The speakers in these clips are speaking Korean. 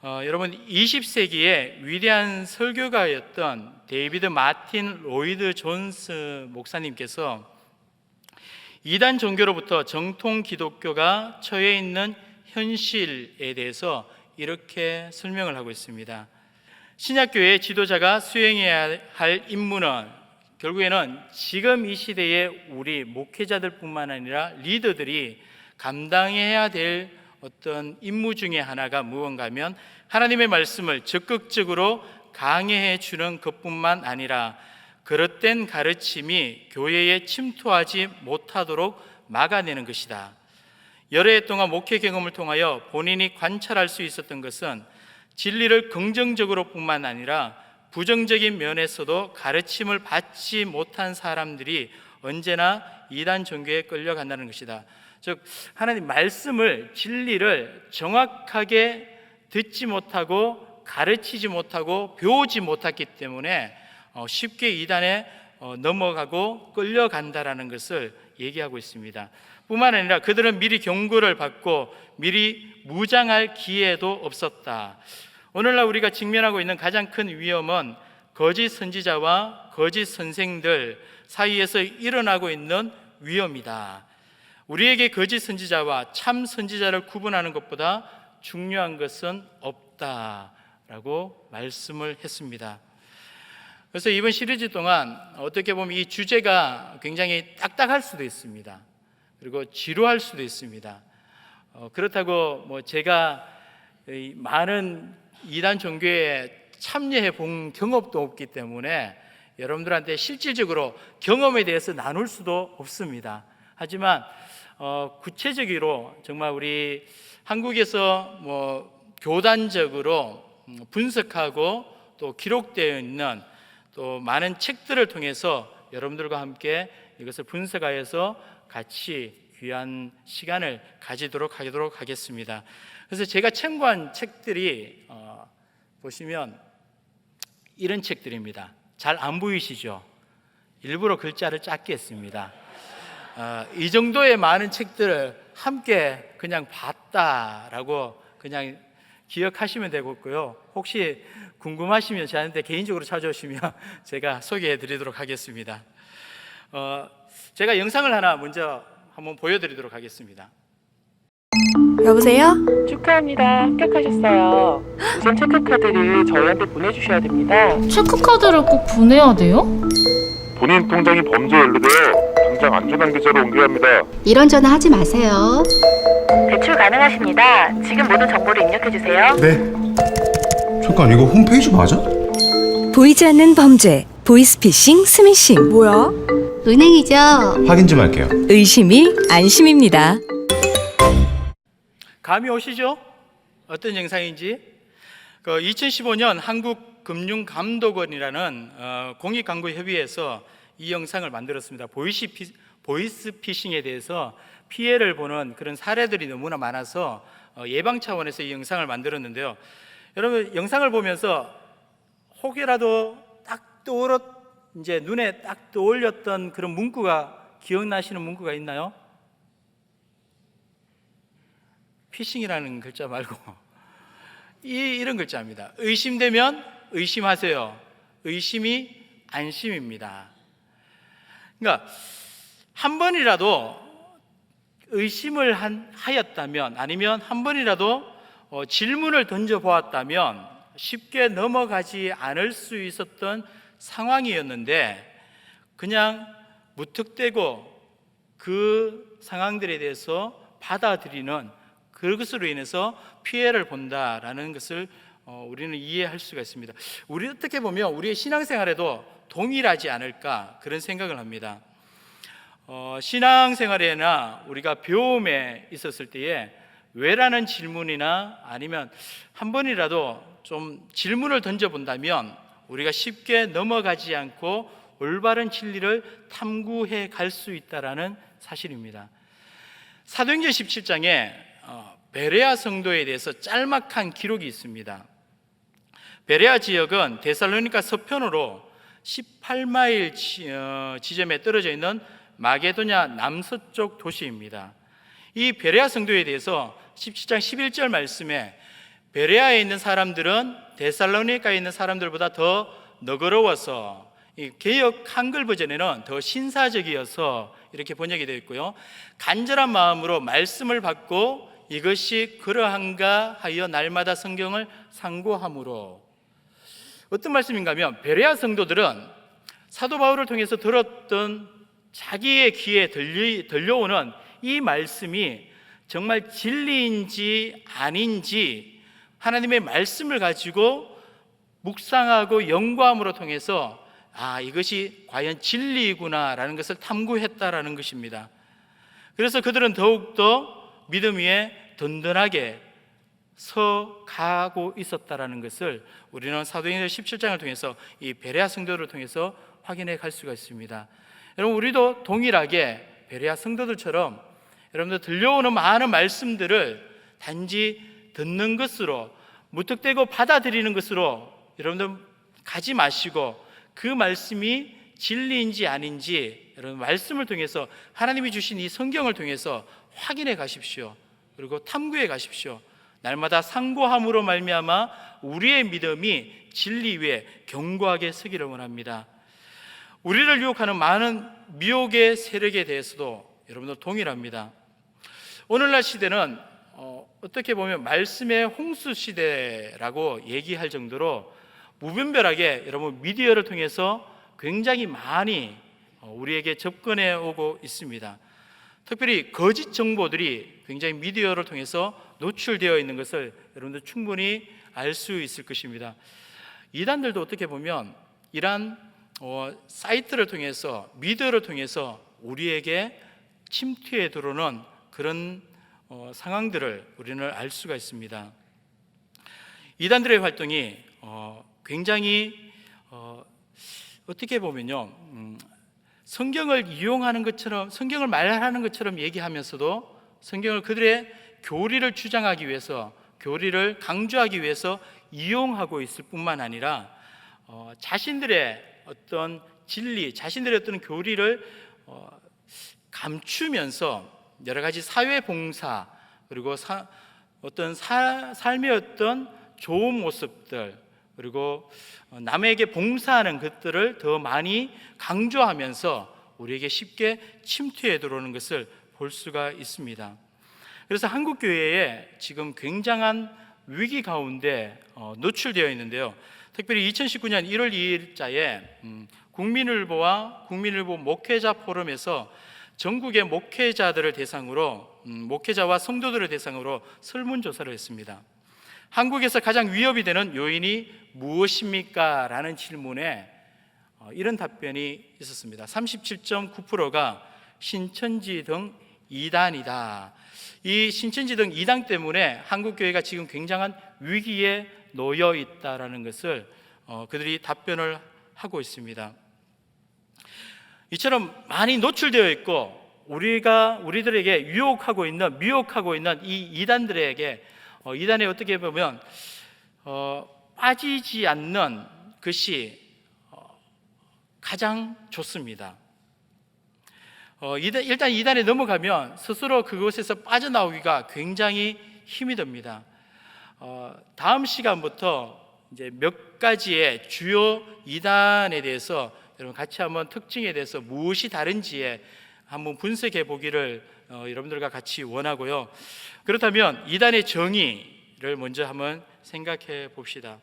여러분 20세기의 위대한 설교가였던 데이비드 마틴 로이드 존스 목사님께서 이단 종교로부터 정통 기독교가 처해 있는 현실에 대해서 이렇게 설명을 하고 있습니다. 신약교회의 지도자가 수행해야 할 임무는 결국에는 지금 이 시대의 우리 목회자들 뿐만 아니라 리더들이 감당해야 될 어떤 임무 중에 하나가 무언가 하면 하나님의 말씀을 적극적으로 강해해 주는 것뿐만 아니라 그릇된 가르침이 교회에 침투하지 못하도록 막아내는 것이다. 여러 해 동안 목회 경험을 통하여 본인이 관찰할 수 있었던 것은 진리를 긍정적으로 뿐만 아니라 부정적인 면에서도 가르침을 받지 못한 사람들이 언제나 이단 종교에 끌려간다는 것이다. 즉 하나님 말씀을, 진리를 정확하게 듣지 못하고 가르치지 못하고 배우지 못했기 때문에 쉽게 이단에 넘어가고 끌려간다라는 것을 얘기하고 있습니다. 뿐만 아니라 그들은 미리 경고를 받고 미리 무장할 기회도 없었다. 오늘날 우리가 직면하고 있는 가장 큰 위험은 거짓 선지자와 거짓 선생들 사이에서 일어나고 있는 위험이다. 우리에게 거짓 선지자와 참 선지자를 구분하는 것보다 중요한 것은 없다라고 말씀을 했습니다. 그래서 이번 시리즈 동안 어떻게 보면 이 주제가 굉장히 딱딱할 수도 있습니다. 그리고 지루할 수도 있습니다. 그렇다고 제가 많은 이단 종교에 참여해 본 경험도 없기 때문에 여러분들한테 실질적으로 경험에 대해서 나눌 수도 없습니다. 하지만 구체적으로 정말 우리 한국에서 교단적으로 분석하고 또 기록되어 있는 또 많은 책들을 통해서 여러분들과 함께 이것을 분석하여서 같이 귀한 시간을 가지도록 하겠습니다. 그래서 제가 참고한 책들이 보시면 이런 책들입니다. 잘 안 보이시죠? 일부러 글자를 작게 했습니다. 이 정도의 많은 책들을 함께 그냥 봤다라고 그냥 기억하시면 되겠고요. 혹시 궁금하시면 저한테 개인적으로 찾아오시면 제가 소개해 드리도록 하겠습니다. 제가 영상을 하나 먼저 한번 보여드리도록 하겠습니다. 여보세요? 축하합니다. 합격하셨어요. 우선 체크카드를 저희한테 보내주셔야 됩니다. 체크카드를 꼭 보내야 돼요? 본인 통장이 범죄에 연루되어 당장 안전한 계좌로 옮겨야 합니다. 이런 전화 하지 마세요. 대출 가능하십니다. 지금 모든 정보를 입력해주세요. 네. 잠깐 이거 홈페이지 맞아? 보이지 않는 범죄, 보이스피싱, 스미싱. 뭐야? 은행이죠? 확인 좀 할게요. 의심이 안심입니다. 감이 오시죠? 어떤 영상인지? 2015년 한국금융감독원이라는 공익광고협의회에서 이 영상을 만들었습니다. 보이스피싱에 대해서 피해를 보는 그런 사례들이 너무나 많아서 예방 차원에서 이 영상을 만들었는데요. 여러분 영상을 보면서 혹이라도 딱 이제 눈에 딱 떠올렸던 그런 문구가 기억나시는 문구가 있나요? 피싱이라는 글자 말고 이런 글자입니다. 의심되면 의심하세요. 의심이 안심입니다. 그러니까 한 번이라도 의심을 하였다면 아니면 한 번이라도 질문을 던져보았다면 쉽게 넘어가지 않을 수 있었던 상황이었는데 그냥 무턱대고 그 상황들에 대해서 받아들이는 그것으로 인해서 피해를 본다라는 것을 우리는 이해할 수가 있습니다. 우리 어떻게 보면 우리의 신앙생활에도 동일하지 않을까 그런 생각을 합니다. 신앙생활에나 우리가 배움에 있었을 때에 왜라는 질문이나 아니면 한 번이라도 좀 질문을 던져본다면 우리가 쉽게 넘어가지 않고 올바른 진리를 탐구해 갈 수 있다라는 사실입니다. 사도행전 17장에 베레아 성도에 대해서 짤막한 기록이 있습니다. 베레아 지역은 데살로니가 서편으로 18마일 지점에 떨어져 있는 마게도냐 남서쪽 도시입니다. 이 베레아 성도에 대해서 17장 11절 말씀에 베레아에 있는 사람들은 데살로니가에 있는 사람들보다 더 너그러워서, 이 개역 한글 버전에는 더 신사적이어서 이렇게 번역이 되어 있고요. 간절한 마음으로 말씀을 받고 이것이 그러한가 하여 날마다 성경을 상고함으로. 어떤 말씀인가 하면, 베레아 성도들은 사도 바울을 통해서 들었던 자기의 귀에 들려오는 이 말씀이 정말 진리인지 아닌지 하나님의 말씀을 가지고 묵상하고 연구함으로 통해서 이것이 과연 진리구나라는 것을 탐구했다라는 것입니다. 그래서 그들은 더욱더 믿음 위에 든든하게 서가고 있었다라는 것을 우리는 사도행전 17장을 통해서 이 베레아 성도들을 통해서 확인해 갈 수가 있습니다. 여러분, 우리도 동일하게 베레아 성도들처럼 여러분들 들려오는 많은 말씀들을 단지 듣는 것으로, 무턱대고 받아들이는 것으로 여러분들 가지 마시고, 그 말씀이 진리인지 아닌지 여러분 말씀을 통해서, 하나님이 주신 이 성경을 통해서 확인해 가십시오. 그리고 탐구해 가십시오. 날마다 상고함으로 말미암아 우리의 믿음이 진리 위에 견고하게 서기를 원합니다. 우리를 유혹하는 많은 미혹의 세력에 대해서도 여러분들 동일합니다. 오늘날 시대는 어떻게 보면 말씀의 홍수 시대라고 얘기할 정도로 무분별하게 여러분 미디어를 통해서 굉장히 많이 우리에게 접근해 오고 있습니다. 특별히 거짓 정보들이 굉장히 미디어를 통해서 노출되어 있는 것을 여러분들 충분히 알 수 있을 것입니다. 이단들도 어떻게 보면 이러한 사이트를 통해서, 미디어를 통해서 우리에게 침투해 들어오는 그런 상황들을 우리는 알 수가 있습니다. 이단들의 활동이 굉장히 어떻게 보면요, 성경을 이용하는 것처럼, 성경을 말하는 것처럼 얘기하면서도 성경을 그들의 교리를 주장하기 위해서, 교리를 강조하기 위해서 이용하고 있을 뿐만 아니라 자신들의 어떤 진리, 자신들의 어떤 교리를 감추면서 여러 가지 사회 봉사, 그리고 어떤 삶의 어떤 좋은 모습들, 그리고 남에게 봉사하는 것들을 더 많이 강조하면서 우리에게 쉽게 침투해 들어오는 것을 볼 수가 있습니다. 그래서 한국 교회에 지금 굉장한 위기 가운데 노출되어 있는데요. 특별히 2019년 1월 2일자에 국민일보와 국민일보 목회자 포럼에서 전국의 목회자들을 대상으로, 목회자와 성도들을 대상으로 설문조사를 했습니다. 한국에서 가장 위협이 되는 요인이 무엇입니까? 라는 질문에 이런 답변이 있었습니다. 37.9%가 신천지 등 이단이다. 이 신천지 등 이단 때문에 한국교회가 지금 굉장한 위기에 놓여 있다라는 것을 그들이 답변을 하고 있습니다. 이처럼 많이 노출되어 있고 우리들에게 유혹하고 있는, 미혹하고 있는 이 이단들에게, 이단에 어떻게 보면 빠지지 않는 것이 가장 좋습니다. 일단 이단에 넘어가면 스스로 그곳에서 빠져나오기가 굉장히 힘이 듭니다. 다음 시간부터 이제 몇 가지의 주요 이단에 대해서 여러분 같이 한번 특징에 대해서 무엇이 다른지에 한번 분석해 보기를 여러분들과 같이 원하고요. 그렇다면 이단의 정의를 먼저 한번 생각해 봅시다.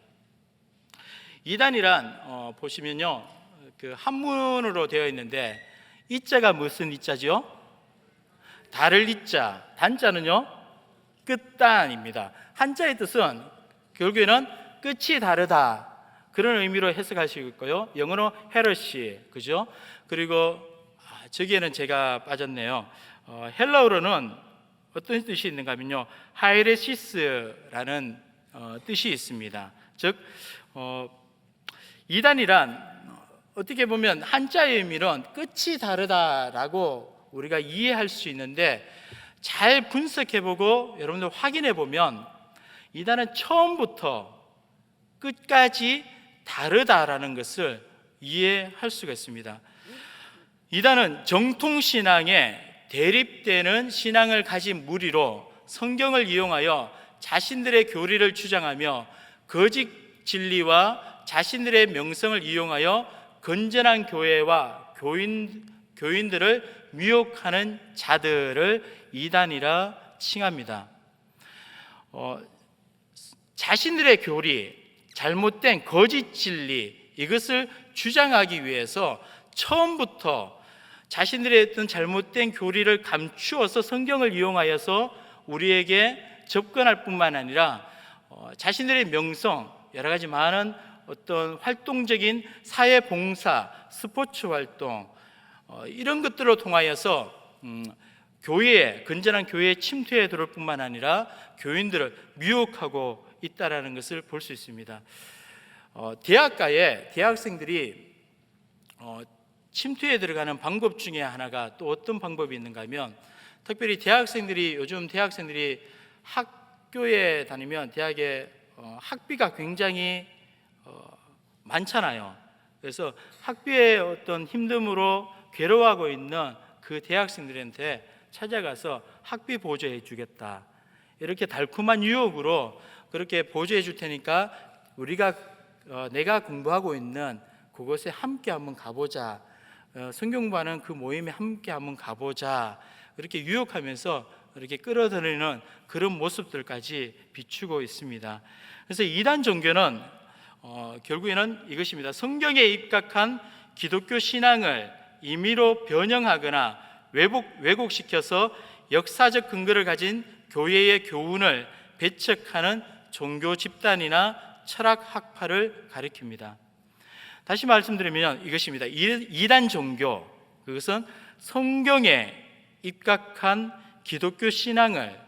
이단이란 보시면요, 그 한문으로 되어 있는데 이자가 무슨 이자죠? 다를 이자, 단자는요 끝단입니다. 한자의 뜻은 결국에는 끝이 다르다, 그런 의미로 해석하시고 있고요. 영어로 헤러시, 그죠? 그리고 저기에는 제가 빠졌네요. 헬라어로는 어떤 뜻이 있는가 하면요, 하이레시스라는 뜻이 있습니다. 즉 이단이란 어떻게 보면 한자의 의미는 끝이 다르다라고 우리가 이해할 수 있는데, 잘 분석해보고 여러분들 확인해보면 이단은 처음부터 끝까지 다르다라는 것을 이해할 수가 있습니다. 이단은 정통신앙에 대립되는 신앙을 가진 무리로 성경을 이용하여 자신들의 교리를 주장하며 거짓 진리와 자신들의 명성을 이용하여 건전한 교회와 교인들을 미혹하는 자들을 이단이라 칭합니다. 자신들의 교리, 잘못된 거짓 진리, 이것을 주장하기 위해서 처음부터 자신들의 어떤 잘못된 교리를 감추어서 성경을 이용하여서 우리에게 접근할 뿐만 아니라 자신들의 명성, 여러 가지 많은 어떤 활동적인 사회 봉사, 스포츠 활동, 이런 것들을 통하여서 교회에, 건전한 교회에 침투해 들어올 뿐만 아니라 교인들을 미혹하고 있다라는 것을 볼 수 있습니다. 대학가에 대학생들이 침투에 들어가는 방법 중에 하나가 또 어떤 방법이 있는가 하면, 특별히 요즘 대학생들이 학교에 다니면 대학에 학비가 굉장히 많잖아요. 그래서 학비의 어떤 힘듦으로 괴로워하고 있는 그 대학생들한테 찾아가서 학비 보조해 주겠다, 이렇게 달콤한 유혹으로 그렇게 보조해 줄 테니까 내가 공부하고 있는 그곳에 함께 한번 가보자, 성경 공부하는 그 모임에 함께 한번 가보자, 이렇게 유혹하면서 이렇게 끌어들이는 그런 모습들까지 비추고 있습니다. 그래서 이단 종교는 결국에는 이것입니다. 성경에 입각한 기독교 신앙을 임의로 변형하거나 왜곡시켜서 역사적 근거를 가진 교회의 교훈을 배척하는 종교 집단이나 철학 학파를 가리킵니다. 다시 말씀드리면 이것입니다. 이단 종교, 그것은 성경에 입각한 기독교 신앙을,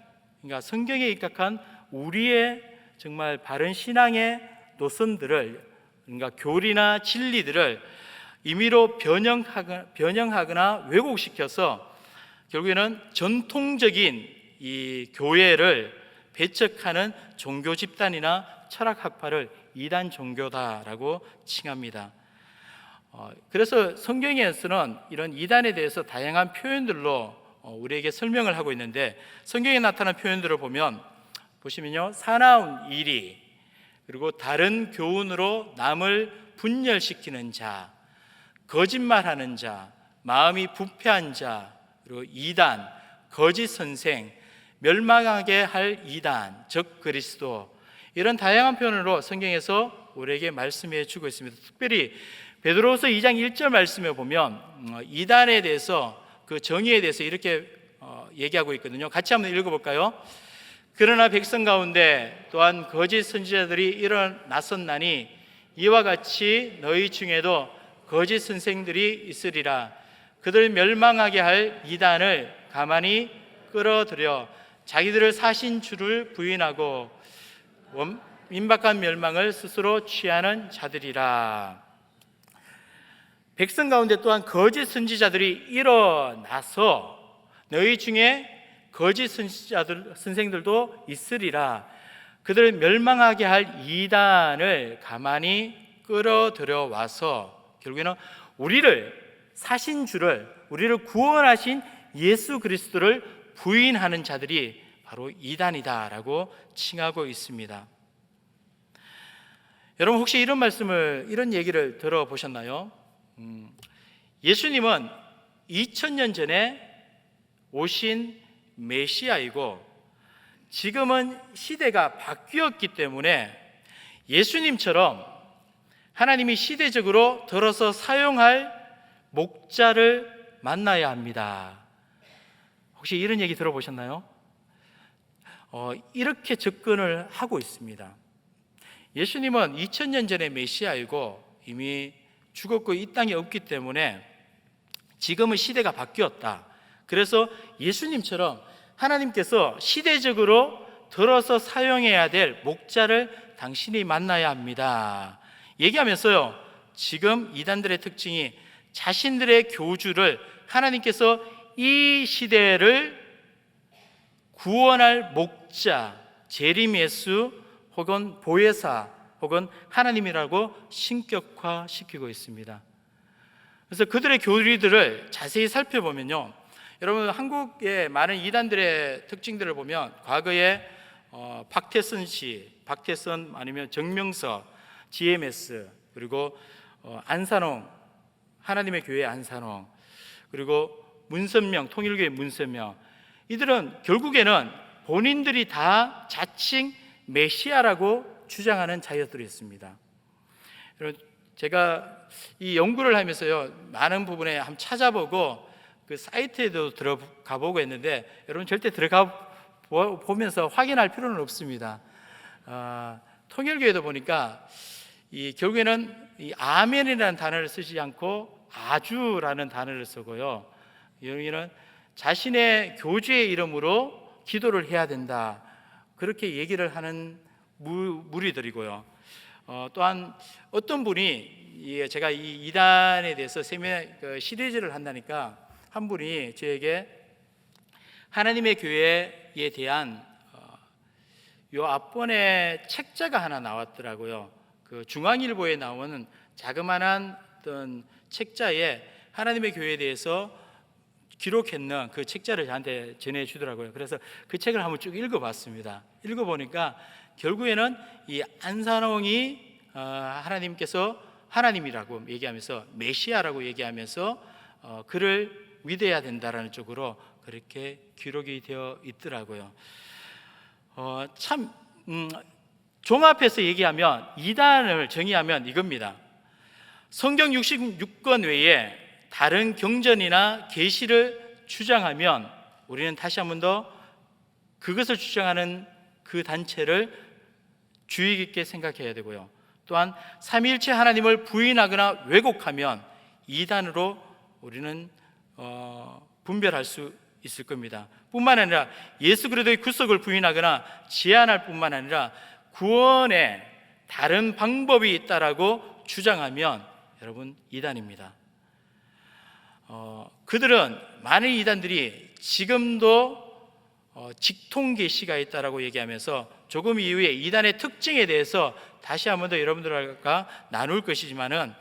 그러니까 성경에 입각한 우리의 정말 바른 신앙의 노선들을, 그러니까 교리나 진리들을 임의로 변형하거나 왜곡시켜서 결국에는 전통적인 이 교회를 배척하는 종교 집단이나 철학 학파를 이단 종교다라고 칭합니다. 그래서 성경에서는 이런 이단에 대해서 다양한 표현들로 우리에게 설명을 하고 있는데, 성경에 나타난 표현들을 보시면요, 사나운 이리, 그리고 다른 교훈으로 남을 분열시키는 자, 거짓말하는 자, 마음이 부패한 자, 그리고 이단, 거짓 선생, 멸망하게 할 이단, 적 그리스도, 이런 다양한 표현으로 성경에서 우리에게 말씀해 주고 있습니다. 특별히 베드로후서 2장 1절 말씀에 보면 이단에 대해서, 그 정의에 대해서 이렇게 얘기하고 있거든요. 같이 한번 읽어볼까요? 그러나 백성 가운데 또한 거짓 선지자들이 일어났었나니 이와 같이 너희 중에도 거짓 선생들이 있으리라. 그들 멸망하게 할 이단을 가만히 끌어들여 자기들을 사신 주를 부인하고 임박한 멸망을 스스로 취하는 자들이라. 백성 가운데 또한 거짓 선지자들이 일어나서 너희 중에 거짓 선생들도 있으리라. 그들을 멸망하게 할 이단을 가만히 끌어들여 와서 결국에는 우리를 사신 주를, 우리를 구원하신 예수 그리스도를 부인하는 자들이 바로 이단이다라고 칭하고 있습니다. 여러분 혹시 이런 얘기를 들어보셨나요? 예수님은 2000년 전에 오신 메시아이고 지금은 시대가 바뀌었기 때문에 예수님처럼 하나님이 시대적으로 들어서 사용할 목자를 만나야 합니다. 혹시 이런 얘기 들어보셨나요? 이렇게 접근을 하고 있습니다. 예수님은 2000년 전에 메시아이고 이미 죽었고 이 땅에 없기 때문에 지금은 시대가 바뀌었다. 그래서 예수님처럼 하나님께서 시대적으로 들어서 사용해야 될 목자를 당신이 만나야 합니다. 얘기하면서요, 지금 이단들의 특징이 자신들의 교주를 하나님께서 이 시대를 구원할 목자, 재림 예수 혹은 보혜사 혹은 하나님이라고 신격화시키고 있습니다. 그래서 그들의 교리들을 자세히 살펴보면요, 여러분 한국의 많은 이단들의 특징들을 보면 과거에 박태선 씨, 박태선 아니면 정명서, GMS, 그리고 안산홍, 하나님의 교회 안산홍, 그리고 문선명, 통일교회 문선명, 이들은 결국에는 본인들이 다 자칭 메시아라고 주장하는 자녀들이었습니다. 여러분, 제가 이 연구를 하면서요, 많은 부분에 한번 찾아보고 그 사이트에도 들어가 보고 했는데, 여러분 절대 들어가 보면서 확인할 필요는 없습니다. 통일교회도 보니까 결국에는 이 아멘이라는 단어를 쓰지 않고 아주라는 단어를 쓰고요, 여기는 자신의 교주의 이름으로 기도를 해야 된다, 그렇게 얘기를 하는 무리들이고요. 또한 어떤 분이, 제가 이 이단에 대해서 세미나 시리즈를 한다니까 한 분이 저에게 하나님의 교회에 대한 요 앞번에 책자가 하나 나왔더라고요. 그 중앙일보에 나오는 자그마한 어떤 책자에 하나님의 교회에 대해서 기록했는 그 책자를 저한테 전해주더라고요. 그래서 그 책을 한번 쭉 읽어봤습니다. 읽어보니까 결국에는 이 안산홍이 하나님께서 하나님이라고 얘기하면서 메시아라고 얘기하면서 그를 믿어야 된다라는 쪽으로 그렇게 기록이 되어 있더라고요. 참 종합해서 얘기하면, 이단을 정의하면 이겁니다. 성경 66권 외에 다른 경전이나 계시를 주장하면 우리는 다시 한 번 더 그것을 주장하는 그 단체를 주의 깊게 생각해야 되고요. 또한 삼위일체 하나님을 부인하거나 왜곡하면 이단으로 우리는 분별할 수 있을 겁니다. 뿐만 아니라 예수 그리스도의 구속을 부인하거나 제한할 뿐만 아니라 구원에 다른 방법이 있다라고 주장하면 여러분 이단입니다. 그들은, 많은 이단들이 지금도 직통계시가 있다라고 얘기하면서 조금 이후에 이단의 특징에 대해서 다시 한 번 더 여러분들과 나눌 것이지만은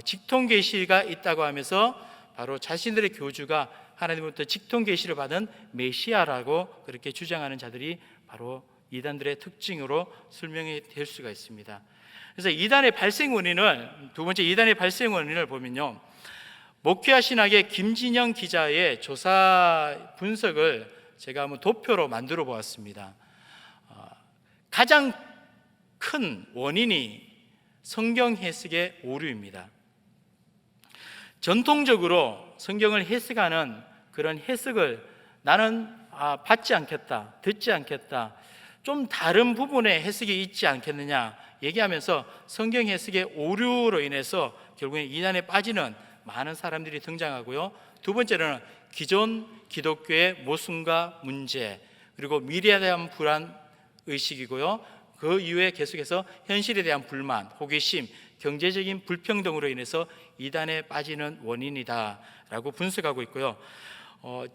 직통계시가 있다고 하면서 바로 자신들의 교주가 하나님으로부터 직통계시를 받은 메시아라고 그렇게 주장하는 자들이 바로 이단들의 특징으로 설명이 될 수가 있습니다. 그래서 이단의 발생 원인을, 두 번째 이단의 발생 원인을 보면요, 목회와 신학의 김진영 기자의 조사 분석을 제가 한번 도표로 만들어 보았습니다. 가장 큰 원인이 성경 해석의 오류입니다. 전통적으로 성경을 해석하는 그런 해석을 나는 받지 않겠다, 듣지 않겠다, 좀 다른 부분에 해석이 있지 않겠느냐 얘기하면서 성경 해석의 오류로 인해서 결국에 이단에 빠지는 많은 사람들이 등장하고요. 두 번째로는 기존 기독교의 모순과 문제, 그리고 미래에 대한 불안 의식이고요. 그 이후에 계속해서 현실에 대한 불만, 호기심, 경제적인 불평등으로 인해서 이단에 빠지는 원인이다라고 분석하고 있고요.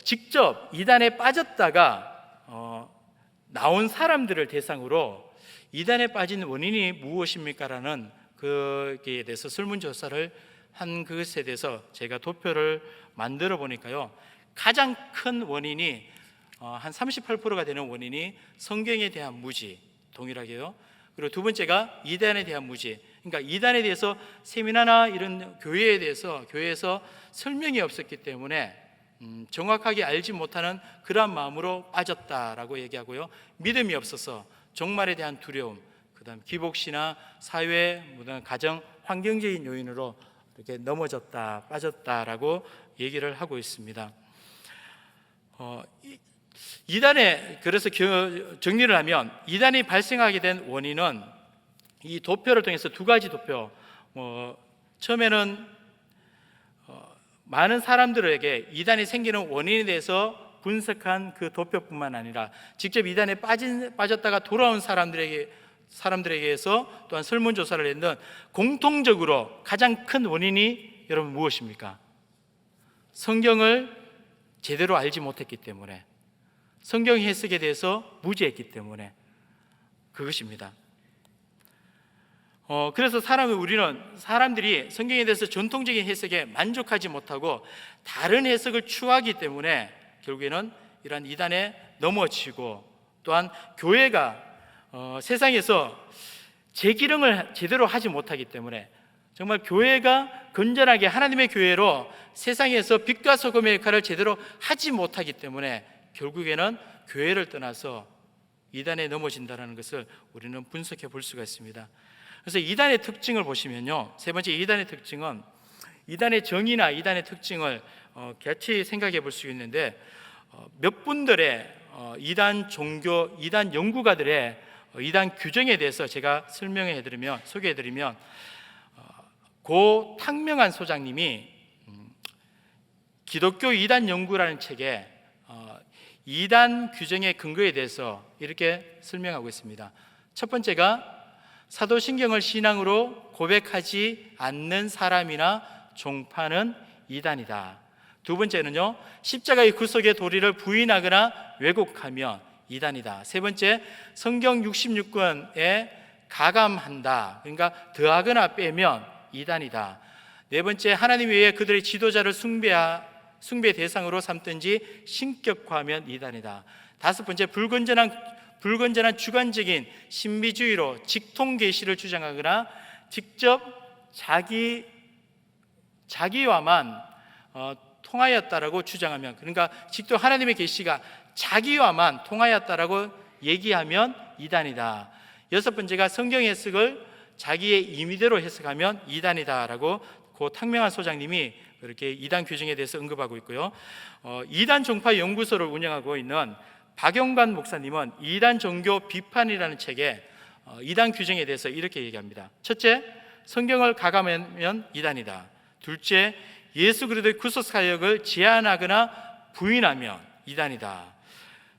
직접 이단에 빠졌다가 나온 사람들을 대상으로 이단에 빠진 원인이 무엇입니까라는 그에 대해서 설문조사를 한 그것에 대해서 제가 도표를 만들어 보니까요, 가장 큰 원인이 한 38%가 되는 원인이 성경에 대한 무지, 동일하게요. 그리고 두 번째가 이단에 대한 무지, 그러니까 이단에 대해서 세미나나 이런 교회에 대해서 교회에서 설명이 없었기 때문에 정확하게 알지 못하는 그러한 마음으로 빠졌다라고 얘기하고요. 믿음이 없어서 종말에 대한 두려움, 그다음 기복시나 사회, 가정, 환경적인 요인으로 이렇게 넘어졌다, 빠졌다라고 얘기를 하고 있습니다. 이단에, 그래서 정리를 하면 이단이 발생하게 된 원인은 이 도표를 통해서 두 가지 도표, 처음에는 많은 사람들에게 이단이 생기는 원인에 대해서 분석한 그 도표뿐만 아니라 직접 이단에 빠졌다가 돌아온 사람들에게서 또한 설문조사를 했는 공통적으로 가장 큰 원인이 여러분 무엇입니까? 성경을 제대로 알지 못했기 때문에, 성경 해석에 대해서 무지했기 때문에 그것입니다. 그래서 우리는 사람들이 성경에 대해서 전통적인 해석에 만족하지 못하고 다른 해석을 추구하기 때문에 결국에는 이러한 이단에 넘어지고 또한 교회가 세상에서 제 기능을 제대로 하지 못하기 때문에 정말 교회가 건전하게 하나님의 교회로 세상에서 빛과 소금의 역할을 제대로 하지 못하기 때문에 결국에는 교회를 떠나서 이단에 넘어진다는 것을 우리는 분석해 볼 수가 있습니다. 그래서 이단의 특징을 보시면요, 세 번째 이단의 특징은 이단의 정의나 이단의 특징을 같이 생각해 볼 수 있는데 몇 분들의 이단 종교, 이단 연구가들의 이단 규정에 대해서 제가 소개해드리면 고 탕명한 소장님이 기독교 이단 연구라는 책에 이단 규정의 근거에 대해서 이렇게 설명하고 있습니다. 첫 번째가 사도신경을 신앙으로 고백하지 않는 사람이나 종파는 이단이다. 두 번째는요, 십자가의 구속의 도리를 부인하거나 왜곡하면 이단이다. 세 번째, 성경 66권에 가감한다, 그러니까 더하거나 빼면 이단이다. 네 번째, 하나님 외에 그들의 지도자를 숭배 대상으로 삼든지 신격화하면 이단이다. 다섯 번째, 불건전한 주관적인 신비주의로 직통계시를 주장하거나 직접 자기와만 통하였다라고 주장하면, 그러니까 직접 하나님의 계시가 자기와만 통하였다라고 얘기하면 이단이다. 여섯 번째가 성경 해석을 자기의 임의대로 해석하면 이단이다라고 고 탕명한 소장님이 이렇게 이단 규정에 대해서 언급하고 있고요. 이단 종파 연구소를 운영하고 있는 박영관 목사님은 이단 종교 비판이라는 책에 이단 규정에 대해서 이렇게 얘기합니다. 첫째, 성경을 가감하면 이단이다. 둘째, 예수 그리스도의 구속 사역을 제한하거나 부인하면 이단이다.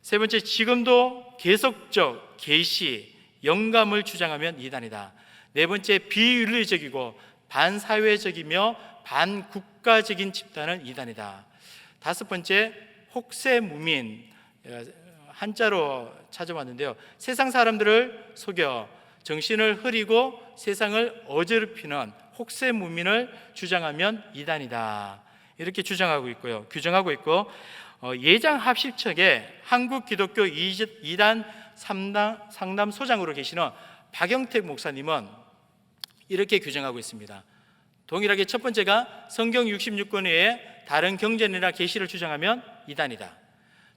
세 번째, 지금도 계속적 계시, 영감을 주장하면 이단이다. 네 번째, 비윤리적이고 반사회적이며 반국가적인 집단은 이단이다. 다섯 번째, 혹세무민, 한자로 찾아봤는데요, 세상 사람들을 속여 정신을 흐리고 세상을 어지럽히는 혹세무민을 주장하면 이단이다. 이렇게 주장하고 있고요, 규정하고 있고, 예장합실청의 한국기독교 이단 상담소장으로 계시는 박영택 목사님은 이렇게 규정하고 있습니다. 동일하게 첫 번째가 성경 66권 외에 다른 경전이나 계시를 주장하면 이단이다.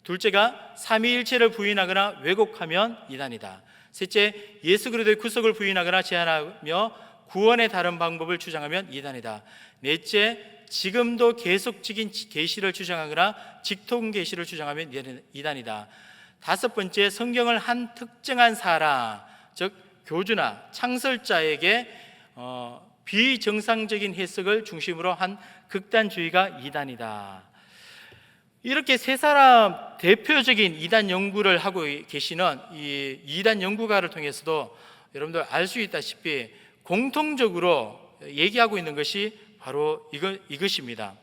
둘째가 삼위일체를 부인하거나 왜곡하면 이단이다. 셋째, 예수 그리스도의 구속을 부인하거나 제한하며 구원의 다른 방법을 주장하면 이단이다. 넷째, 지금도 계속적인 계시를 주장하거나 직통 계시를 주장하면 이단이다. 다섯 번째, 성경을 한 특정한 사람, 즉 교주나 창설자에게 비정상적인 해석을 중심으로 한 극단주의가 이단이다. 이렇게 세 사람 대표적인 이단 연구를 하고 계시는 이 이단 연구가를 통해서도 여러분들 알 수 있다시피 공통적으로 얘기하고 있는 것이 바로 이것입니다.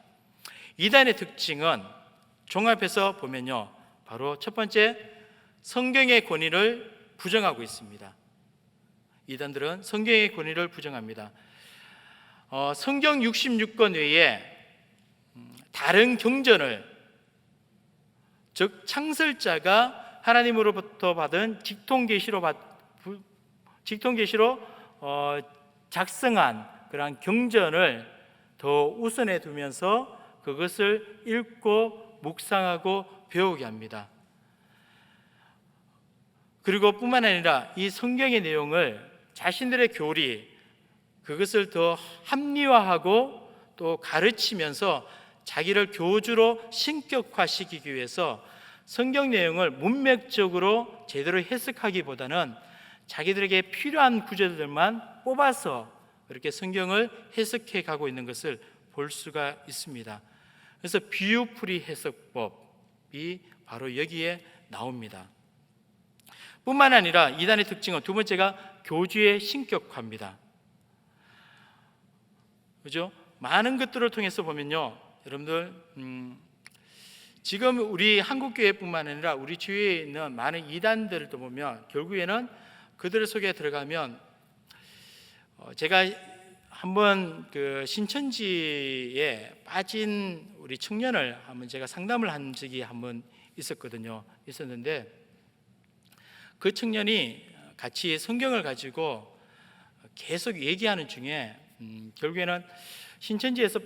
이단의 특징은 종합해서 보면요, 바로 첫 번째, 성경의 권위를 부정하고 있습니다. 이단들은 성경의 권위를 부정합니다. 성경 66권 외에 다른 경전을, 즉 창설자가 하나님으로부터 받은 직통계시로 작성한 그러한 경전을 더 우선해 두면서 그것을 읽고 묵상하고 배우게 합니다. 그리고 뿐만 아니라 이 성경의 내용을 자신들의 교리, 그것을 더 합리화하고 또 가르치면서 자기를 교주로 신격화시키기 위해서 성경 내용을 문맥적으로 제대로 해석하기보다는 자기들에게 필요한 구절들만 뽑아서 이렇게 성경을 해석해 가고 있는 것을 볼 수가 있습니다. 그래서 비유풀이 해석법이 바로 여기에 나옵니다. 뿐만 아니라 이단의 특징은 두 번째가 교주의 신격화입니다. 그죠? 많은 것들을 통해서 보면요, 여러분들 지금 우리 한국교회뿐만 아니라 우리 주위에 있는 많은 이단들도 보면 결국에는 그들 속에 들어가면, 제가 한번 그 신천지에 빠진 우리 청년을 한번 제가 상담을 한 적이 한번 있었는데 그 청년이 같이 성경을 가지고 계속 얘기하는 중에 결국에는 신천지에서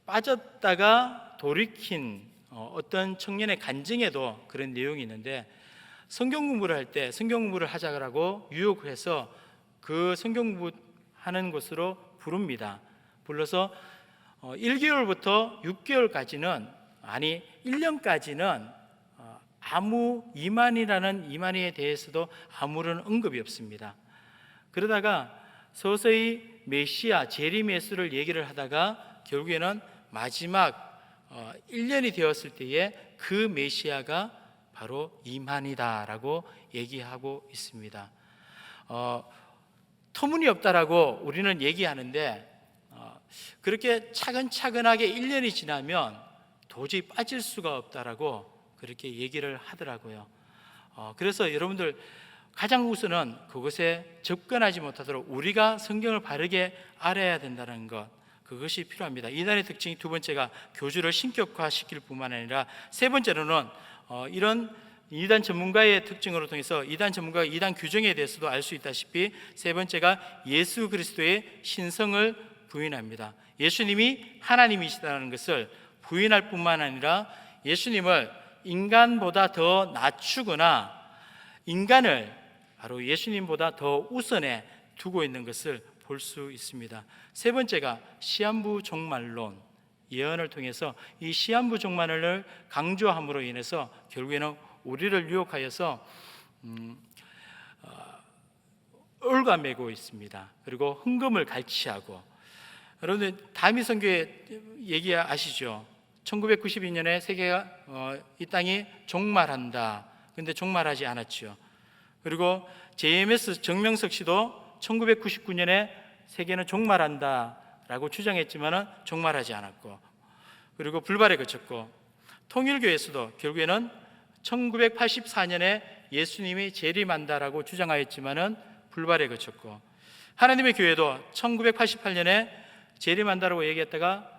빠졌다가 돌이킨 어떤 청년의 간증에도 그런 내용이 있는데, 성경 공부를 할 때 성경 공부를 하자고 유혹을 해서 그 성경 공부하는 곳으로 부릅니다. 불러서 1개월부터 6개월까지는, 아니 1년까지는 아무 이만희에 대해서도 아무런 언급이 없습니다. 그러다가 서서히 메시아 제리메스를 얘기를 하다가 결국에는 마지막 1년이 되었을 때에 그 메시아가 바로 이만희다라고 얘기하고 있습니다. 터무니없다라고 우리는 얘기하는데, 그렇게 차근차근하게 1년이 지나면 도저히 빠질 수가 없다라고 그렇게 얘기를 하더라고요. 그래서 여러분들 가장 우선은 그것에 접근하지 못하도록 우리가 성경을 바르게 알아야 된다는 것, 그것이 필요합니다. 이단의 특징이 두 번째가 교주를 신격화시킬 뿐만 아니라, 세 번째로는 이런 이단 전문가의 특징으로 통해서 이단 전문가가 이단 규정에 대해서도 알 수 있다시피, 세 번째가 예수 그리스도의 신성을 부인합니다. 예수님이 하나님이시다는 것을 부인할 뿐만 아니라 예수님을 인간보다 더 낮추거나 인간을 바로 예수님보다 더 우선에 두고 있는 것을 볼 수 있습니다. 세 번째가 시한부 종말론, 예언을 통해서 이 시한부 종말을 강조함으로 인해서 결국에는 우리를 유혹하여서 올가매고 있습니다. 그리고 흥금을 갈취하고, 여러분들 다미 선교회 얘기 아시죠? 1992년에 세계가 이 땅이 종말한다. 근데 종말하지 않았죠. 그리고 JMS 정명석 씨도 1999년에 세계는 종말한다라고 주장했지만은 종말하지 않았고, 그리고 불발에 그쳤고, 통일교에서도 결국에는 1984년에 예수님이 재림한다라고 주장하였지만은 불발에 그쳤고, 하나님의 교회도 1988년에 재림한다라고 얘기했다가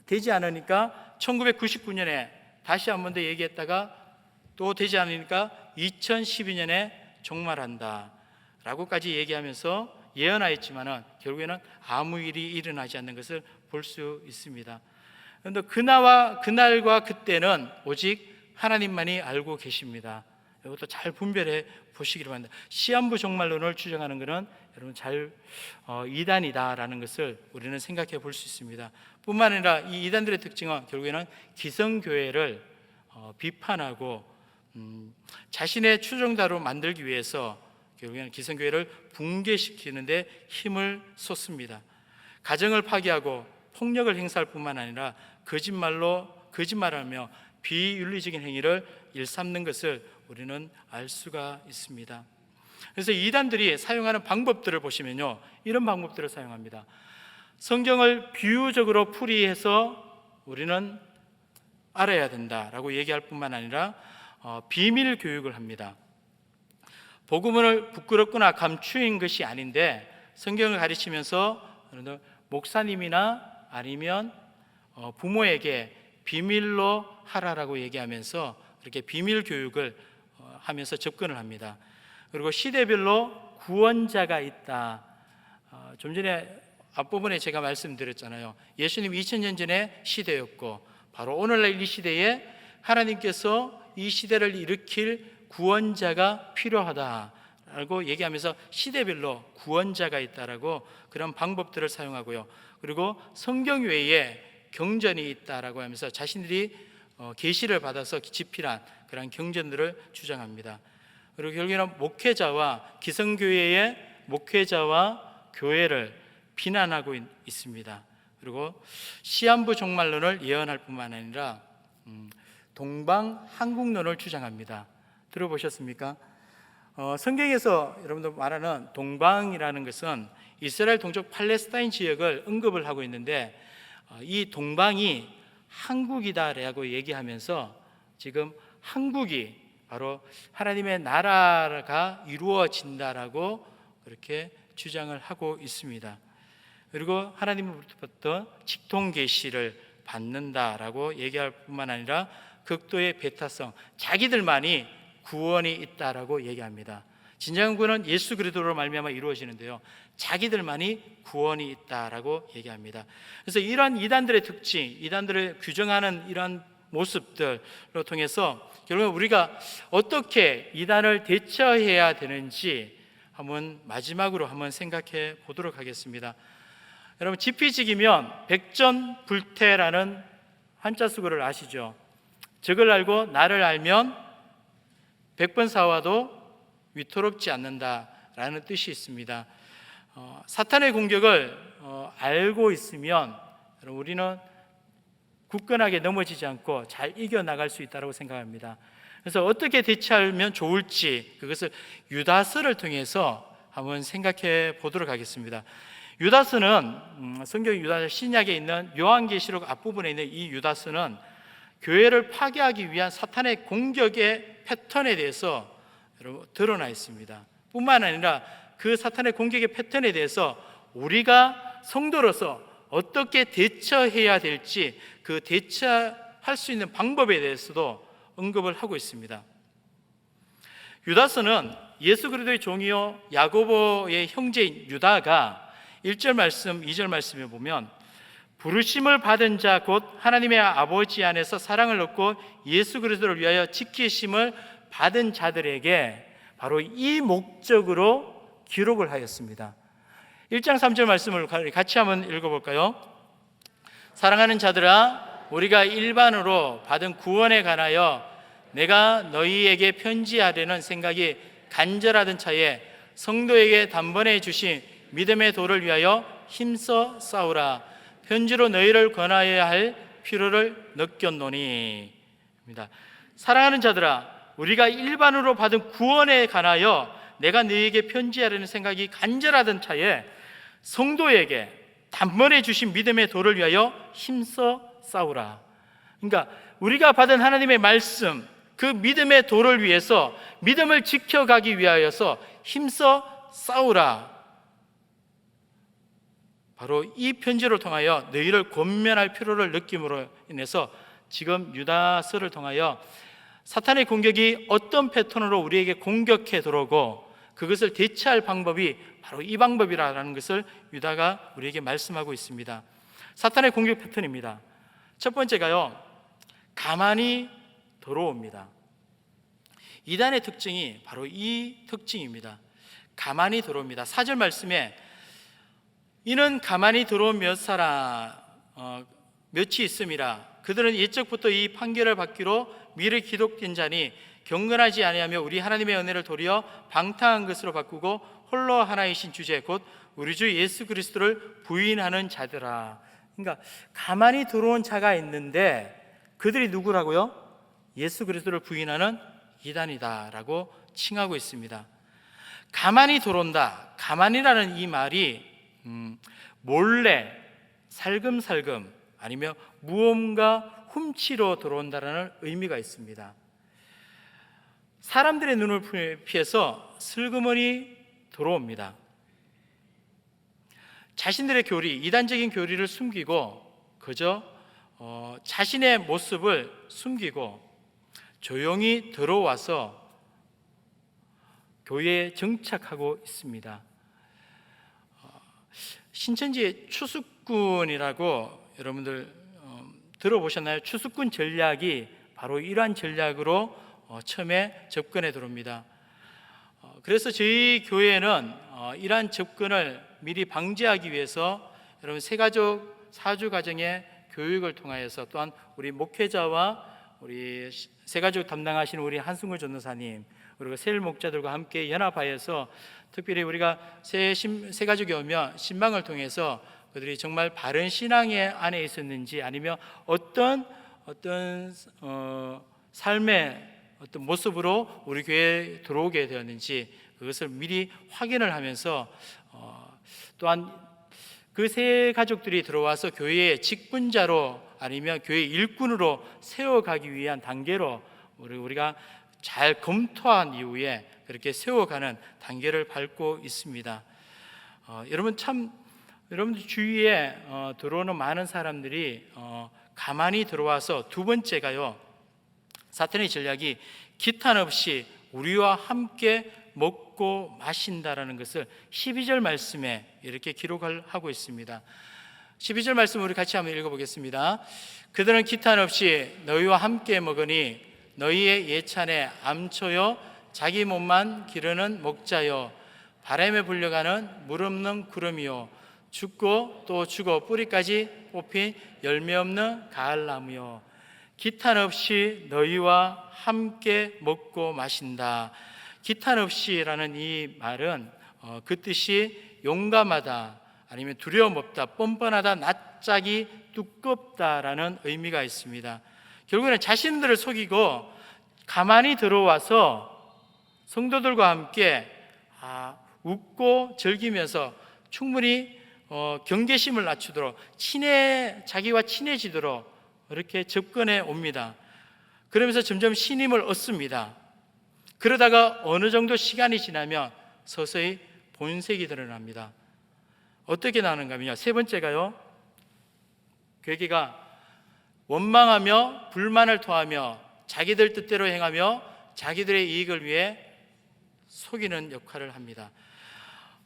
되지 않으니까 1999년에 다시 한 번 더 얘기했다가 또 되지 않으니까 2012년에 종말한다 라고까지 얘기하면서 예언하였지만은 결국에는 아무 일이 일어나지 않는 것을 볼 수 있습니다. 그런데 그날과 그때는 오직 하나님만이 알고 계십니다. 이것도 잘 분별해 보시기를 바랍니다. 시한부 종말론을 주장하는 것은 여러분 잘 이단이다라는 것을 우리는 생각해 볼 수 있습니다. 뿐만 아니라 이 이단들의 특징은 결국에는 기성교회를 비판하고 자신의 추종자로 만들기 위해서 결국에는 기성교회를 붕괴시키는 데 힘을 쏟습니다. 가정을 파괴하고 폭력을 행사할 뿐만 아니라 거짓말하며 비윤리적인 행위를 일삼는 것을 우리는 알 수가 있습니다. 그래서 이단들이 사용하는 방법들을 보시면요, 이런 방법들을 사용합니다. 성경을 비유적으로 풀이해서 우리는 알아야 된다라고 얘기할 뿐만 아니라 비밀 교육을 합니다. 복음을 부끄럽거나 감추인 것이 아닌데 성경을 가르치면서 목사님이나 아니면 부모에게 비밀로 하라라고 얘기하면서 이렇게 비밀 교육을 하면서 접근을 합니다. 그리고 시대별로 구원자가 있다. 좀 전에 앞부분에 제가 말씀드렸잖아요. 예수님 2000년 전에 시대였고 바로 오늘날 이 시대에 하나님께서 이 시대를 일으킬 구원자가 필요하다라고 얘기하면서 시대별로 구원자가 있다라고 그런 방법들을 사용하고요. 그리고 성경 외에 경전이 있다라고 하면서 자신들이 계시를 받아서 집필한 그런 경전들을 주장합니다. 그리고 결국에는 목회자와 기성교회의 목회자와 교회를 비난하고 있습니다. 그리고 시한부 종말론을 예언할 뿐만 아니라 동방 한국론을 주장합니다. 들어보셨습니까? 성경에서 여러분들 말하는 동방이라는 것은 이스라엘 동쪽 팔레스타인 지역을 언급을 하고 있는데 이 동방이 한국이다라고 얘기하면서 지금 한국이 바로 하나님의 나라가 이루어진다라고 그렇게 주장을 하고 있습니다. 그리고 하나님으로부터 직통 계시를 받는다라고 얘기할 뿐만 아니라 극도의 배타성, 자기들만이 구원이 있다라고 얘기합니다. 진정한 구원은 예수 그리스도로 말미암아 이루어지는데요, 자기들만이 구원이 있다라고 얘기합니다. 그래서 이러한 이단들의 특징, 이단들을 규정하는 이러한 모습들을 통해서 결국 우리가 어떻게 이단을 대처해야 되는지 한번 마지막으로 한번 생각해 보도록 하겠습니다. 여러분, 지피지기면 백전불태라는 한자 수거를 아시죠? 적을 알고 나를 알면 100번 싸워도 위태롭지 않는다라는 뜻이 있습니다. 사탄의 공격을 알고 있으면 우리는 굳건하게 넘어지지 않고 잘 이겨나갈 수 있다고 생각합니다. 그래서 어떻게 대처하면 좋을지 그것을 유다서를 통해서 한번 생각해 보도록 하겠습니다. 유다서는 성경 유다서 신약에 있는 요한계시록 앞부분에 있는 이 유다서는 교회를 파괴하기 위한 사탄의 공격의 패턴에 대해서 여러분 드러나 있습니다. 뿐만 아니라 그 사탄의 공격의 패턴에 대해서 우리가 성도로서 어떻게 대처해야 될지 그 대처할 수 있는 방법에 대해서도 언급을 하고 있습니다. 유다서는 예수 그리스도의 종이요 야고보의 형제인 유다가 1절 말씀, 2절 말씀에 보면 부르심을 받은 자 곧 하나님의 아버지 안에서 사랑을 얻고 예수 그리스도를 위하여 지키심을 받은 자들에게 바로 이 목적으로 기록을 하였습니다. 1장 3절 말씀을 같이 한번 읽어볼까요? 사랑하는 자들아, 우리가 일반으로 받은 구원에 관하여 내가 너희에게 편지하려는 생각이 간절하던 차에 성도에게 단번에 주신 믿음의 도를 위하여 힘써 싸우라. 편지로 너희를 권하여야 할 필요를 느꼈노니. 사랑하는 자들아, 우리가 일반으로 받은 구원에 관하여 내가 너희에게 편지하려는 생각이 간절하던 차에 성도에게 단번에 주신 믿음의 도를 위하여 힘써 싸우라. 그러니까 우리가 받은 하나님의 말씀, 그 믿음의 도를 위해서 믿음을 지켜가기 위하여서 힘써 싸우라. 바로 이 편지를 통하여 너희를 권면할 필요를 느낌으로 인해서 지금 유다서를 통하여 사탄의 공격이 어떤 패턴으로 우리에게 공격해 들어오고 그것을 대처할 방법이 바로 이 방법이라는 것을 유다가 우리에게 말씀하고 있습니다. 사탄의 공격 패턴입니다. 첫 번째가요, 가만히 들어옵니다. 이단의 특징이 바로 이 특징입니다. 가만히 들어옵니다. 4절 말씀에 이는 가만히 들어온 몇이 있음이라. 그들은 옛적부터 이 판결을 받기로 미리 기록된 자니 경건하지 아니하며 우리 하나님의 은혜를 도리어 방탕한 것으로 바꾸고 홀로 하나이신 주제 곧 우리 주 예수 그리스도를 부인하는 자들아. 그러니까 가만히 들어온 자가 있는데 그들이 누구라고요? 예수 그리스도를 부인하는 이단이다라고 칭하고 있습니다. 가만히 들어온다. 가만히라는 이 말이 몰래, 살금살금 아니면 무언가 훔치러 들어온다라는 의미가 있습니다. 사람들의 눈을 피해서 슬그머니 들어옵니다. 자신들의 교리, 이단적인 교리를 숨기고 그저 자신의 모습을 숨기고 조용히 들어와서 교회에 정착하고 있습니다. 신천지의 추수꾼이라고 여러분들 들어보셨나요? 추수꾼 전략이 바로 이러한 전략으로 처음에 접근해 들어옵니다. 그래서 저희 교회는 이러한 접근을 미리 방지하기 위해서 여러분 세가족 사주 가정의 교육을 통하여서 또한 우리 목회자와 우리 세가족 담당하시는 우리 한승구 전도사님 그리고 세일 목자들과 함께 연합하여서 특별히 우리가 세가족이 오면 신방을 통해서 그들이 정말 바른 신앙의 안에 있었는지 아니면 어떤 삶의 어떤 모습으로 우리 교회에 들어오게 되었는지 그것을 미리 확인을 하면서 또한 그 세 가족들이 들어와서 교회의 직분자로 아니면 교회 일꾼으로 세워가기 위한 단계로 우리가 잘 검토한 이후에 그렇게 세워가는 단계를 밟고 있습니다. 여러분들 주위에 들어오는 많은 사람들이 가만히 들어와서 두 번째가요, 사탄의 전략이 기탄 없이 우리와 함께 먹고 마신다라는 것을 12절 말씀에 이렇게 기록을 하고 있습니다. 12절 말씀 우리 같이 한번 읽어보겠습니다. 그들은 기탄 없이 너희와 함께 먹으니 너희의 예찬에 암초요 자기 몸만 기르는 목자요 바람에 불려가는 물 없는 구름이요 죽고 또 죽어 뿌리까지 뽑힌 열매 없는 가을나무요 기탄 없이 너희와 함께 먹고 마신다. 기탄 없이라는 이 말은 그 뜻이 용감하다, 아니면 두려움 없다, 뻔뻔하다, 낯짝이 두껍다라는 의미가 있습니다. 결국에는 자신들을 속이고 가만히 들어와서 성도들과 함께 웃고 즐기면서 충분히 경계심을 낮추도록 자기와 친해지도록 이렇게 접근해 옵니다. 그러면서 점점 신임을 얻습니다. 그러다가 어느 정도 시간이 지나면 서서히 본색이 드러납니다. 어떻게 나는가면요, 세 번째가요, 괴계가 원망하며 불만을 토하며 자기들 뜻대로 행하며 자기들의 이익을 위해 속이는 역할을 합니다.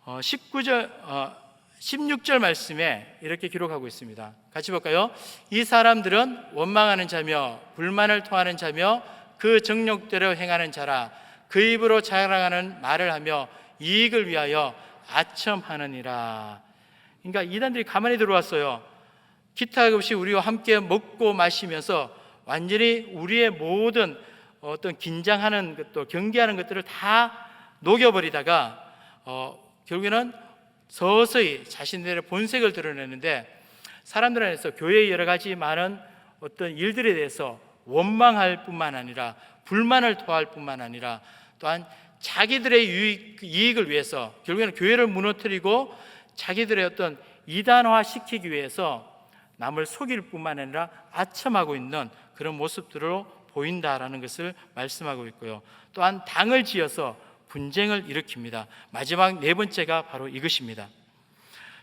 16절 말씀에 이렇게 기록하고 있습니다. 같이 볼까요? 이 사람들은 원망하는 자며 불만을 토하는 자며 그 정욕대로 행하는 자라. 그 입으로 자랑하는 말을 하며 이익을 위하여 아첨하느니라. 그러니까 이단들이 가만히 들어왔어요. 기타 없이 우리와 함께 먹고 마시면서 완전히 우리의 모든 어떤 긴장하는 것도 경계하는 것들을 다 녹여버리다가 결국에는 서서히 자신들의 본색을 드러내는데, 사람들 안에서 교회의 여러 가지 많은 어떤 일들에 대해서 원망할 뿐만 아니라 불만을 토할 뿐만 아니라 또한 자기들의 이익을 위해서 결국에는 교회를 무너뜨리고 자기들의 어떤 이단화 시키기 위해서 남을 속일 뿐만 아니라 아첨하고 있는 그런 모습들로 보인다라는 것을 말씀하고 있고요. 또한 당을 지어서 분쟁을 일으킵니다. 마지막 네 번째가 바로 이것입니다.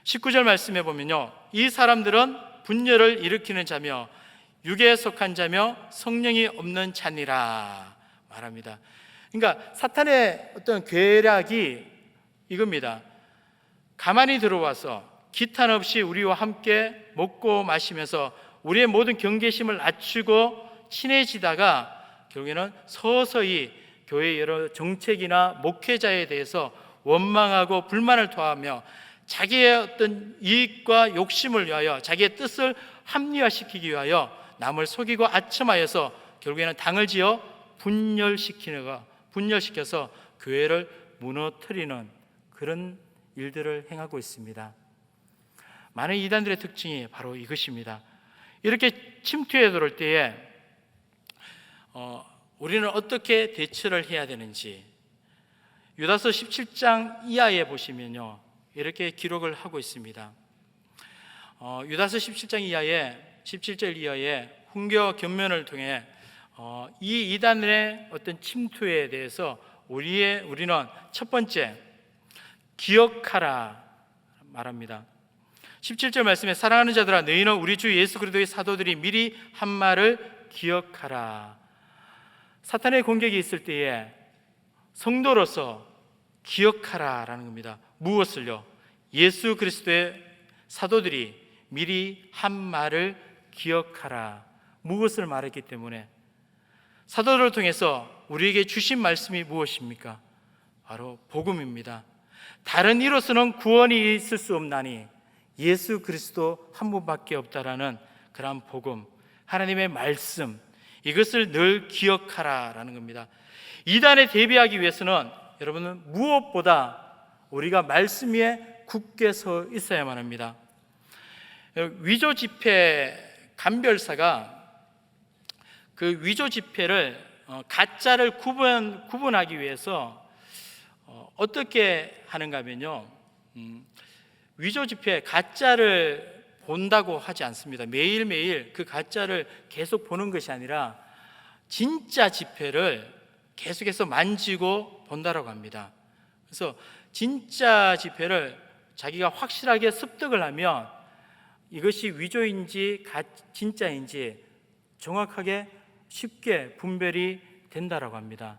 19절 말씀해 보면요, 이 사람들은 분열을 일으키는 자며 육에 속한 자며 성령이 없는 자니라 말합니다. 그러니까 사탄의 어떤 괴략이 이겁니다. 가만히 들어와서 기탄 없이 우리와 함께 먹고 마시면서 우리의 모든 경계심을 낮추고 친해지다가 결국에는 서서히 교회의 여러 정책이나 목회자에 대해서 원망하고 불만을 토하며 자기의 어떤 이익과 욕심을 위하여 자기의 뜻을 합리화시키기 위하여 남을 속이고 아첨하여서 결국에는 당을 지어 분열시켜서 교회를 무너뜨리는 그런 일들을 행하고 있습니다. 많은 이단들의 특징이 바로 이것입니다. 이렇게 침투해 들어올 때에 우리는 어떻게 대처를 해야 되는지 유다서 17장 이하에 보시면요, 이렇게 기록을 하고 있습니다. 유다서 17장 이하에 17절 이하에 훈계와 견면을 통해 이 이단의 어떤 침투에 대해서 우리는 첫 번째 기억하라 말합니다. 17절 말씀에 사랑하는 자들아 너희는 우리 주 예수 그리스도의 사도들이 미리 한 말을 기억하라. 사탄의 공격이 있을 때에 성도로서 기억하라라는 겁니다. 무엇을요? 예수 그리스도의 사도들이 미리 한 말을 기억하라. 무엇을 말했기 때문에? 사도들을 통해서 우리에게 주신 말씀이 무엇입니까? 바로 복음입니다. 다른 이로서는 구원이 있을 수 없나니 예수 그리스도 한 분밖에 없다라는 그러한 복음, 하나님의 말씀, 이것을 늘 기억하라라는 겁니다. 이단에 대비하기 위해서는 여러분은 무엇보다 우리가 말씀 위에 굳게 서 있어야만 합니다. 위조 지폐 감별사가 그 위조 지폐를 가짜를 구분하기 위해서 어떻게 하는가 하면요, 위조 지폐 가짜를 본다고 하지 않습니다. 매일매일 그 가짜를 계속 보는 것이 아니라 진짜 지폐를 계속해서 만지고 본다라고 합니다. 그래서 진짜 지폐를 자기가 확실하게 습득을 하면 이것이 위조인지 진짜인지 정확하게 쉽게 분별이 된다라고 합니다.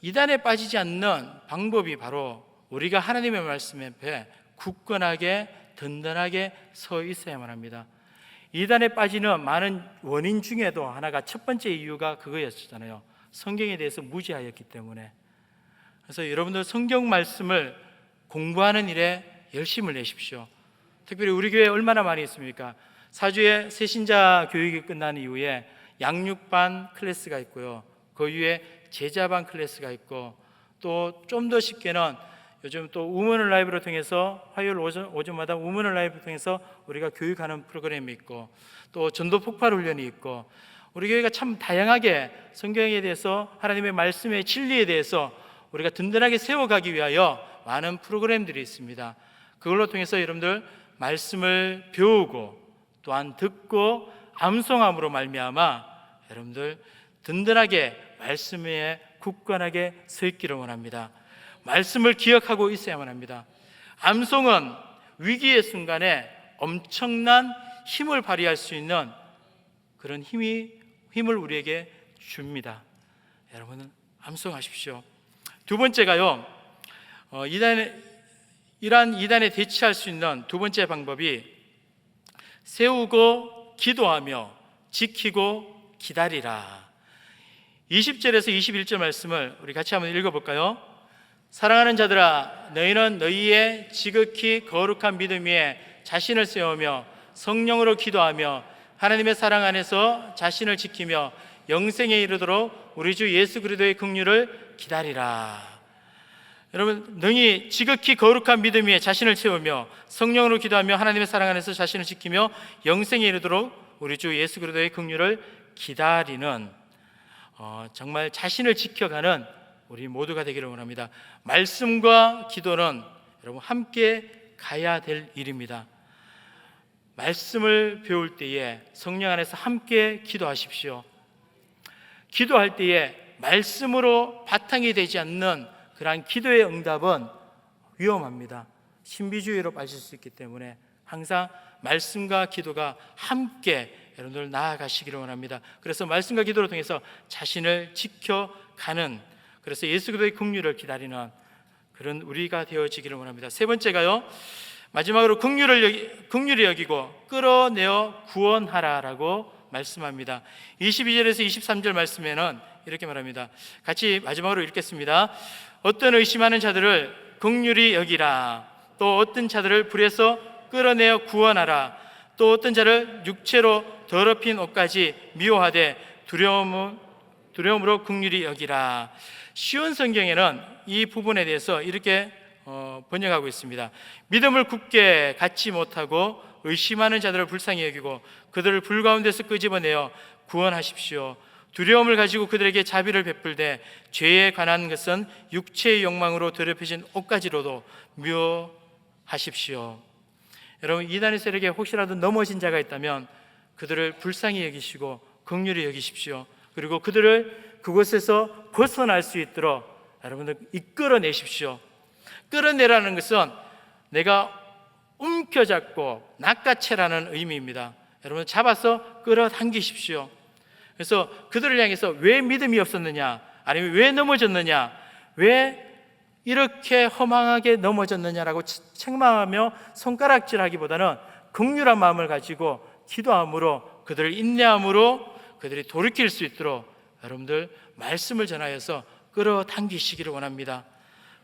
이단에 빠지지 않는 방법이 바로 우리가 하나님의 말씀 앞에 굳건하게 든든하게 서 있어야만 합니다. 이단에 빠지는 많은 원인 중에도 하나가 첫 번째 이유가 그거였잖아요. 성경에 대해서 무지하였기 때문에. 그래서 여러분들 성경 말씀을 공부하는 일에 열심을 내십시오. 특별히 우리 교회에 얼마나 많이 있습니까? 사주에 새신자 교육이 끝난 이후에 양육반 클래스가 있고요, 그 이후에 제자반 클래스가 있고, 또 좀 더 쉽게는 요즘 또 우먼을 라이브를 통해서 화요일 오전마다 우먼을 라이브를 통해서 우리가 교육하는 프로그램이 있고, 또 전도 폭발 훈련이 있고, 우리 교회가 참 다양하게 성경에 대해서 하나님의 말씀의 진리에 대해서 우리가 든든하게 세워가기 위하여 많은 프로그램들이 있습니다. 그걸로 통해서 여러분들 말씀을 배우고 또한 듣고 암송함으로 말미암아 여러분들 든든하게 말씀에 굳건하게 서 있기를 원합니다. 말씀을 기억하고 있어야만 합니다. 암송은 위기의 순간에 엄청난 힘을 발휘할 수 있는 그런 힘을 우리에게 줍니다. 여러분은 암송하십시오. 두 번째가요, 이러한 이단에 대치할 수 있는 두 번째 방법이 세우고 기도하며 지키고 기다리라. 20절에서 21절 말씀을 우리 같이 한번 읽어볼까요? 사랑하는 자들아, 너희는 너희의 지극히 거룩한 믿음 위에 자신을 세우며 성령으로 기도하며 하나님의 사랑 안에서 자신을 지키며 영생에 이르도록 우리 주 예수 그리스도의 긍휼을 기다리라. 여러분, 너희 지극히 거룩한 믿음 위에 자신을 세우며 성령으로 기도하며 하나님의 사랑 안에서 자신을 지키며 영생에 이르도록 우리 주 예수 그리스도의 긍휼을 기다리는, 정말 자신을 지켜가는 우리 모두가 되기를 원합니다. 말씀과 기도는 여러분 함께 가야 될 일입니다. 말씀을 배울 때에 성령 안에서 함께 기도하십시오. 기도할 때에 말씀으로 바탕이 되지 않는 그러한 기도의 응답은 위험합니다. 신비주의로 빠질 수 있기 때문에 항상 말씀과 기도가 함께 여러분들 나아가시기를 원합니다. 그래서 말씀과 기도를 통해서 자신을 지켜가는, 그래서 예수 그리스도의 긍휼을 기다리는 그런 우리가 되어지기를 원합니다. 세 번째가요, 마지막으로 긍휼히 여기고 끌어내어 구원하라라고 말씀합니다. 22절에서 23절 말씀에는 이렇게 말합니다. 같이 마지막으로 읽겠습니다. 어떤 의심하는 자들을 긍휼히 여기라. 또 어떤 자들을 불에서 끌어내어 구원하라. 또 어떤 자를 육체로 더럽힌 옷까지 미워하되 두려움으로 긍휼히 여기라. 쉬운 성경에는 이 부분에 대해서 이렇게 번역하고 있습니다. 믿음을 굳게 갖지 못하고 의심하는 자들을 불쌍히 여기고 그들을 불 가운데서 끄집어내어 구원하십시오. 두려움을 가지고 그들에게 자비를 베풀되 죄에 관한 것은 육체의 욕망으로 더럽혀진 옷가지로도 미워하십시오. 여러분, 이단의 세력에 혹시라도 넘어진 자가 있다면 그들을 불쌍히 여기시고 긍휼히 여기십시오. 그리고 그들을 그곳에서 벗어날 수 있도록 여러분들 이끌어내십시오. 끌어내라는 것은 내가 움켜잡고 낚아채라는 의미입니다. 여러분, 잡아서 끌어당기십시오. 그래서 그들을 향해서 왜 믿음이 없었느냐, 아니면 왜 넘어졌느냐, 왜 이렇게 허망하게 넘어졌느냐라고 책망하며 손가락질하기보다는 긍휼한 마음을 가지고 기도함으로 그들을 인내함으로 그들이 돌이킬 수 있도록 여러분들 말씀을 전하여서 끌어당기시기를 원합니다.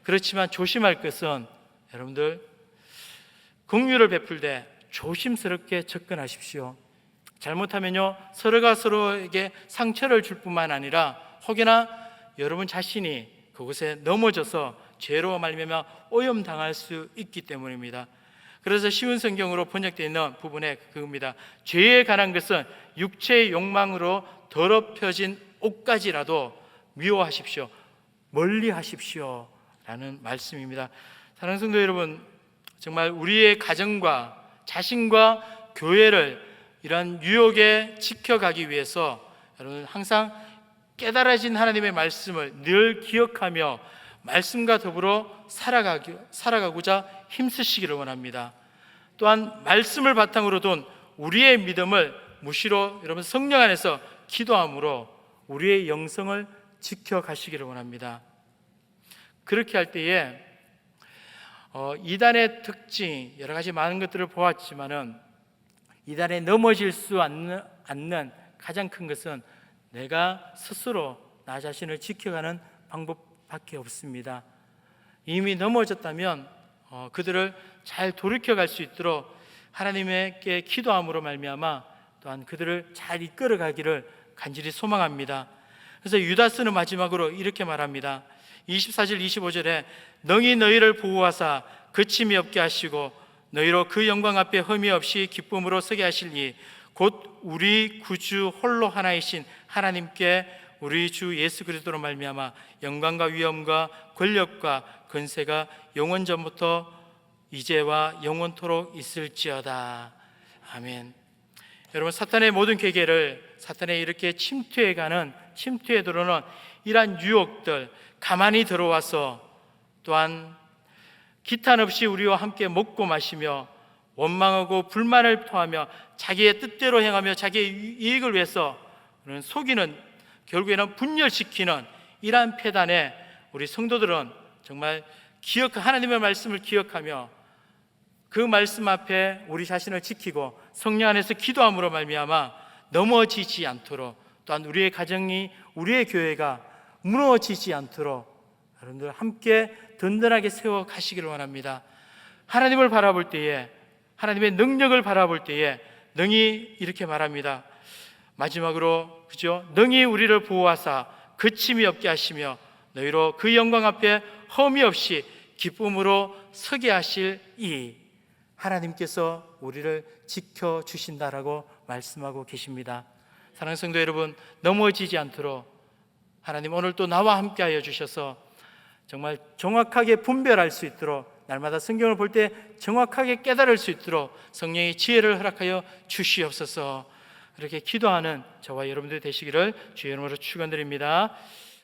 그렇지만 조심할 것은 여러분들 긍휼을 베풀 때 조심스럽게 접근하십시오. 잘못하면요, 서로가 서로에게 상처를 줄 뿐만 아니라 혹여나 여러분 자신이 그곳에 넘어져서 죄로 말미암아 오염당할 수 있기 때문입니다. 그래서 쉬운 성경으로 번역되어 있는 부분에 그겁니다. 죄에 관한 것은 육체의 욕망으로 더럽혀진 옷까지라도 미워하십시오. 멀리 하십시오 라는 말씀입니다. 사랑하는 성도 여러분, 정말 우리의 가정과 자신과 교회를 이러한 유혹에 지켜가기 위해서 여러분 항상 깨달아진 하나님의 말씀을 늘 기억하며 말씀과 더불어 살아가고자 힘쓰시기를 원합니다. 또한 말씀을 바탕으로 둔 우리의 믿음을 무시로 여러분 성령 안에서 기도함으로 우리의 영성을 지켜가시기를 원합니다. 그렇게 할 때에 이단의 특징, 여러 가지 많은 것들을 보았지만은 이단에 넘어질 수 않는 가장 큰 것은 내가 스스로 나 자신을 지켜가는 방법밖에 없습니다. 이미 넘어졌다면 그들을 잘 돌이켜갈 수 있도록 하나님께 기도함으로 말미암아 또한 그들을 잘 이끌어가기를 간절히 소망합니다. 그래서 유다스는 마지막으로 이렇게 말합니다. 24절 25절에 능히 너희를 보호하사 그침이 없게 하시고 너희로 그 영광 앞에 흠이 없이 기쁨으로 서게 하시니 곧 우리 구주 홀로 하나이신 하나님께 우리 주 예수 그리스도로 말미암아 영광과 위엄과 권력과 권세가 영원 전부터 이제와 영원토록 있을지어다. 아멘. 여러분, 사탄의 모든 계계를, 사탄의 이렇게 침투해가는, 침투에 들어오는 이러한 유혹들 가만히 들어와서 또한 기탄 없이 우리와 함께 먹고 마시며 원망하고 불만을 토하며 자기의 뜻대로 행하며 자기의 이익을 위해서 속이는, 결국에는 분열시키는 이러한 패단에 우리 성도들은 정말 하나님의 말씀을 기억하며 그 말씀 앞에 우리 자신을 지키고 성령 안에서 기도함으로 말미암아 넘어지지 않도록, 또한 우리의 가정이, 우리의 교회가 무너지지 않도록 여러분들 함께 든든하게 세워 가시기를 원합니다. 하나님을 바라볼 때에, 하나님의 능력을 바라볼 때에 능히 이렇게 말합니다. 마지막으로, 그죠? 능히 우리를 보호하사 그침이 없게 하시며 너희로 그 영광 앞에 흠이 없이 기쁨으로 서게 하실 이 하나님께서 우리를 지켜주신다라고 말씀하고 계십니다. 사랑하는 성도 여러분, 넘어지지 않도록 하나님 오늘 또 나와 함께 하여 주셔서 정말 정확하게 분별할 수 있도록, 날마다 성경을 볼 때 정확하게 깨달을 수 있도록 성령의 지혜를 허락하여 주시옵소서. 그렇게 기도하는 저와 여러분들 되시기를 주의 이름으로 축원드립니다.